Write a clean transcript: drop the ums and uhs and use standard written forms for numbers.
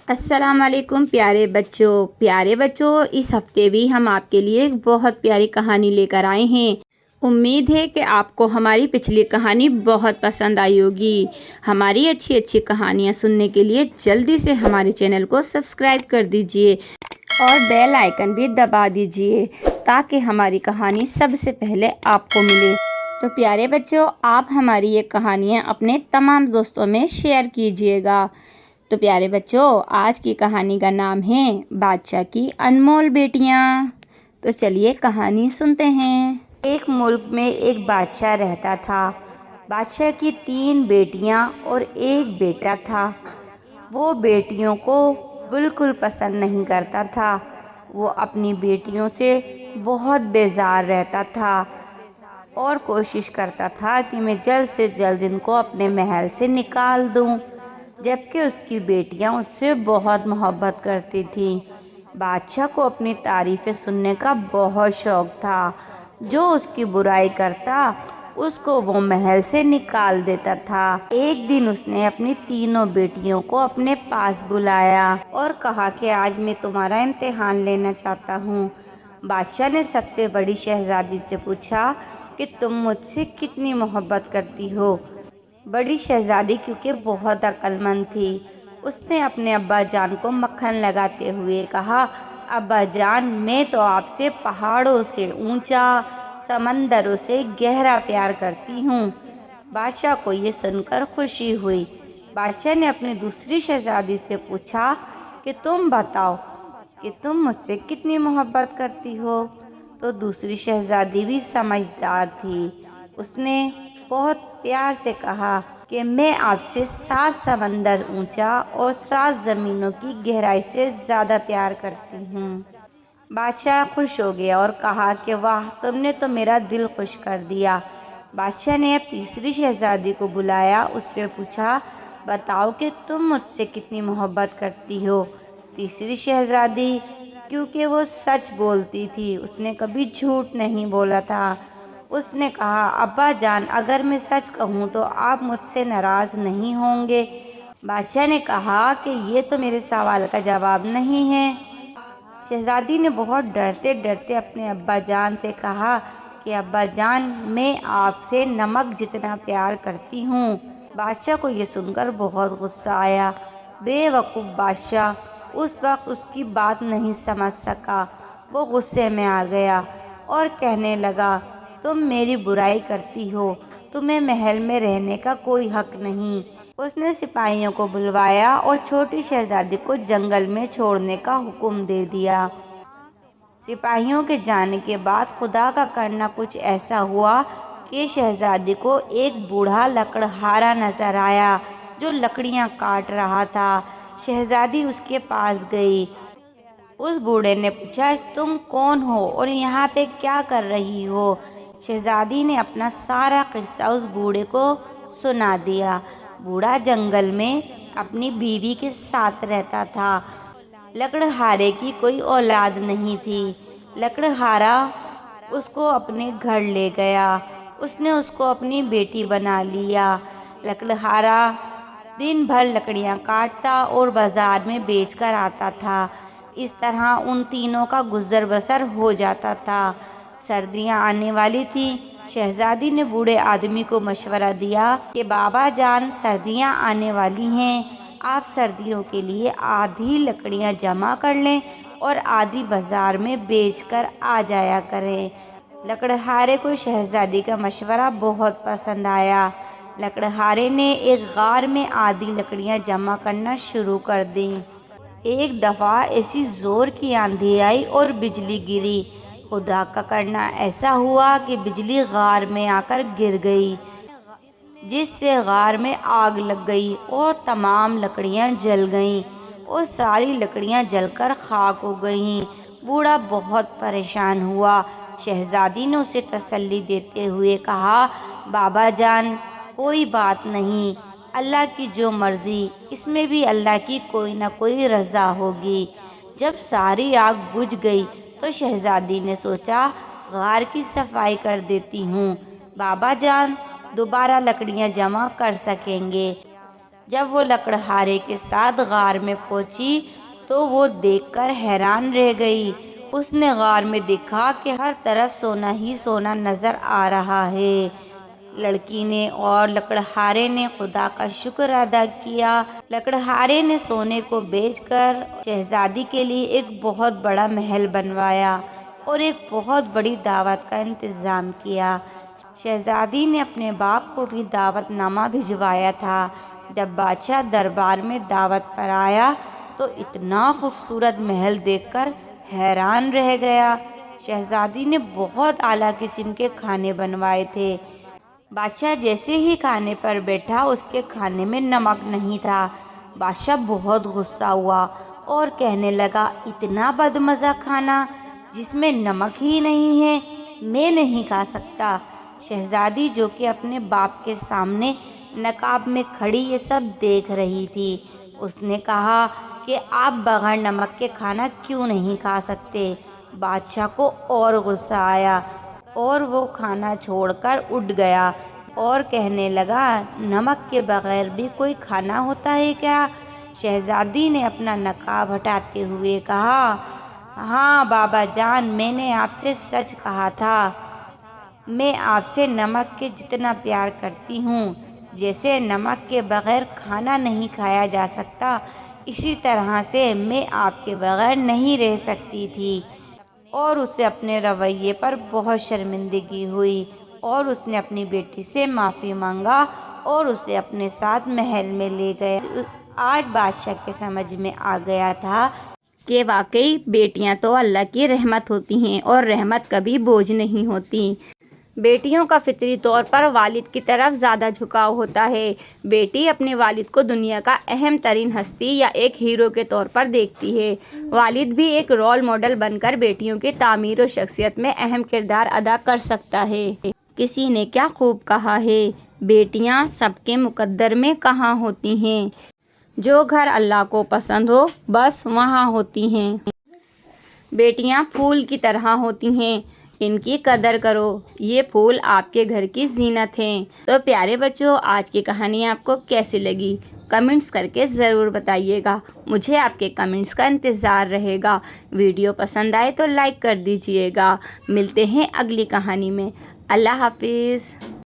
السلام علیکم پیارے بچوں، اس ہفتے بھی ہم آپ کے لیے ایک بہت پیاری کہانی لے کر آئے ہیں۔ امید ہے کہ آپ کو ہماری پچھلی کہانی بہت پسند آئی ہوگی۔ ہماری اچھی کہانیاں سننے کے لیے جلدی سے ہمارے چینل کو سبسکرائب کر دیجئے اور بیل آئیکن بھی دبا دیجئے تاکہ ہماری کہانی سب سے پہلے آپ کو ملے۔ تو پیارے بچوں، آپ ہماری یہ کہانیاں اپنے تمام دوستوں میں شیئر کیجئے گا۔ تو پیارے بچوں، آج کی کہانی کا نام ہے بادشاہ کی انمول بیٹیاں۔ تو چلیے کہانی سنتے ہیں۔ ایک ملک میں ایک بادشاہ رہتا تھا۔ بادشاہ کی 3 بیٹیاں اور ایک بیٹا تھا۔ وہ بیٹیوں کو بالکل پسند نہیں کرتا تھا۔ وہ اپنی بیٹیوں سے بہت بیزار رہتا تھا اور کوشش کرتا تھا کہ میں جلد سے جلد ان کو اپنے محل سے نکال دوں، جبکہ اس کی بیٹیاں اس سے بہت محبت کرتی تھیں۔ بادشاہ کو اپنی تعریفیں سننے کا بہت شوق تھا۔ جو اس کی برائی کرتا اس کو وہ محل سے نکال دیتا تھا۔ ایک دن اس نے اپنی تینوں بیٹیوں کو اپنے پاس بلایا اور کہا کہ آج میں تمہارا امتحان لینا چاہتا ہوں۔ بادشاہ نے سب سے بڑی شہزادی سے پوچھا کہ تم مجھ سے کتنی محبت کرتی ہو؟ بڑی شہزادی کیونکہ بہت عقل مند تھی، اس نے اپنے ابا جان کو مکھن لگاتے ہوئے کہا، ابا جان، میں تو آپ سے پہاڑوں سے اونچا، سمندروں سے گہرا پیار کرتی ہوں۔ بادشاہ کو یہ سن کر خوشی ہوئی۔ بادشاہ نے اپنی دوسری شہزادی سے پوچھا کہ تم بتاؤ کہ تم مجھ سے کتنی محبت کرتی ہو؟ تو دوسری شہزادی بھی سمجھدار تھی، اس نے بہت پیار سے کہا کہ میں آپ سے 7 سمندر اونچا اور 7 زمینوں کی گہرائی سے زیادہ پیار کرتی ہوں۔ بادشاہ خوش ہو گیا اور کہا کہ واہ، تم نے تو میرا دل خوش کر دیا۔ بادشاہ نے اب تیسری شہزادی کو بلایا، اس سے پوچھا، بتاؤ کہ تم مجھ سے کتنی محبت کرتی ہو؟ تیسری شہزادی کیونکہ وہ سچ بولتی تھی، اس نے کبھی جھوٹ نہیں بولا تھا، اس نے کہا، ابا جان، اگر میں سچ کہوں تو آپ مجھ سے ناراض نہیں ہوں گے؟ بادشاہ نے کہا کہ یہ تو میرے سوال کا جواب نہیں ہے۔ شہزادی نے بہت ڈرتے ڈرتے اپنے ابا جان سے کہا کہ ابا جان، میں آپ سے نمک جتنا پیار کرتی ہوں۔ بادشاہ کو یہ سن کر بہت غصہ آیا۔ بے وقوف بادشاہ اس وقت اس کی بات نہیں سمجھ سکا۔ وہ غصے میں آ گیا اور کہنے لگا، تم میری برائی کرتی ہو، تمہیں محل میں رہنے کا کوئی حق نہیں۔ اس نے سپاہیوں کو بلوایا اور چھوٹی شہزادی کو جنگل میں چھوڑنے کا حکم دے دیا۔ سپاہیوں کے جانے کے بعد خدا کا کرنا کچھ ایسا ہوا کہ شہزادی کو ایک بوڑھا لکڑہارا نظر آیا جو لکڑیاں کاٹ رہا تھا۔ شہزادی اس کے پاس گئی۔ اس بوڑھے نے پوچھا، تم کون ہو اور یہاں پہ کیا کر رہی ہو؟ شہزادی نے اپنا سارا قصہ اس بوڑھے کو سنا دیا۔ بوڑھا جنگل میں اپنی بیوی کے ساتھ رہتا تھا۔ لکڑہارے کی کوئی اولاد نہیں تھی۔ لکڑہارا اس کو اپنے گھر لے گیا، اس نے اس کو اپنی بیٹی بنا لیا۔ لکڑہارا دن بھر لکڑیاں کاٹتا اور بازار میں بیچ کر آتا تھا۔ اس طرح ان تینوں کا گزر بسر ہو جاتا تھا۔ سردیاں آنے والی تھیں۔ شہزادی نے بوڑھے آدمی کو مشورہ دیا کہ بابا جان، سردیاں آنے والی ہیں، آپ سردیوں کے لیے آدھی لکڑیاں جمع کر لیں اور آدھی بازار میں بیچ کر آ جایا کریں۔ لکڑہارے کو شہزادی کا مشورہ بہت پسند آیا۔ لکڑہارے نے ایک غار میں آدھی لکڑیاں جمع کرنا شروع کر دیں۔ ایک دفعہ ایسی زور کی آندھی آئی اور بجلی گری۔ خدا کا کرنا ایسا ہوا کہ بجلی غار میں آ کر گر گئی، جس سے غار میں آگ لگ گئی اور تمام لکڑیاں جل گئیں اور ساری لکڑیاں جل کر خاک ہو گئیں۔ بوڑھا بہت پریشان ہوا۔ شہزادی نے اسے تسلی دیتے ہوئے کہا، بابا جان، کوئی بات نہیں، اللہ کی جو مرضی، اس میں بھی اللہ کی کوئی نہ کوئی رضا ہوگی۔ جب ساری آگ بجھ گئی تو شہزادی نے سوچا، غار کی صفائی کر دیتی ہوں، بابا جان دوبارہ لکڑیاں جمع کر سکیں گے۔ جب وہ لکڑہارے کے ساتھ غار میں پہنچی تو وہ دیکھ کر حیران رہ گئی۔ اس نے غار میں دیکھا کہ ہر طرف سونا ہی سونا نظر آ رہا ہے۔ لڑکی نے اور لکڑہارے نے خدا کا شکر ادا کیا۔ لکڑہارے نے سونے کو بیچ کر شہزادی کے لیے ایک بہت بڑا محل بنوایا اور ایک بہت بڑی دعوت کا انتظام کیا۔ شہزادی نے اپنے باپ کو بھی دعوت نامہ بھجوایا تھا۔ جب بادشاہ دربار میں دعوت پر آیا تو اتنا خوبصورت محل دیکھ کر حیران رہ گیا۔ شہزادی نے بہت اعلیٰ قسم کے کھانے بنوائے تھے۔ بادشاہ جیسے ہی کھانے پر بیٹھا اس کے کھانے میں نمک نہیں تھا۔ بادشاہ بہت غصہ ہوا اور کہنے لگا، اتنا بدمزہ کھانا جس میں نمک ہی نہیں ہے، میں نہیں کھا سکتا۔ شہزادی جو کہ اپنے باپ کے سامنے نقاب میں کھڑی یہ سب دیکھ رہی تھی، اس نے کہا کہ آپ بغیر نمک کے کھانا کیوں نہیں کھا سکتے؟ بادشاہ کو اور غصہ آیا اور وہ کھانا چھوڑ کر اٹھ گیا اور کہنے لگا، نمک کے بغیر بھی کوئی کھانا ہوتا ہے کیا؟ شہزادی نے اپنا نقاب ہٹاتے ہوئے کہا، ہاں بابا جان، میں نے آپ سے سچ کہا تھا۔ میں آپ سے نمک کے جتنا پیار کرتی ہوں، جیسے نمک کے بغیر کھانا نہیں کھایا جا سکتا، اسی طرح سے میں آپ کے بغیر نہیں رہ سکتی تھی۔ اور اسے اپنے رویے پر بہت شرمندگی ہوئی اور اس نے اپنی بیٹی سے معافی مانگا اور اسے اپنے ساتھ محل میں لے گیا۔ آج بادشاہ کے سمجھ میں آ گیا تھا کہ واقعی بیٹیاں تو اللہ کی رحمت ہوتی ہیں اور رحمت کبھی بوجھ نہیں ہوتی۔ بیٹیوں کا فطری طور پر والد کی طرف زیادہ جھکاؤ ہوتا ہے۔ بیٹی اپنے والد کو دنیا کا اہم ترین ہستی یا ایک ہیرو کے طور پر دیکھتی ہے۔ والد بھی ایک رول ماڈل بن کر بیٹیوں کی تعمیر و شخصیت میں اہم کردار ادا کر سکتا ہے۔ کسی نے کیا خوب کہا ہے، بیٹیاں سب کے مقدر میں کہاں ہوتی ہیں، جو گھر اللہ کو پسند ہو بس وہاں ہوتی ہیں۔ بیٹیاں پھول کی طرح ہوتی ہیں، ان کی قدر کرو، یہ پھول آپ کے گھر کی زینت ہیں۔ تو پیارے بچوں، آج کی کہانی آپ کو کیسی لگی؟ کمنٹس کر کے ضرور بتائیے گا، مجھے آپ کے کمنٹس کا انتظار رہے گا۔ ویڈیو پسند آئے تو لائک کر دیجیے گا۔ ملتے ہیں اگلی کہانی میں۔ اللہ حافظ۔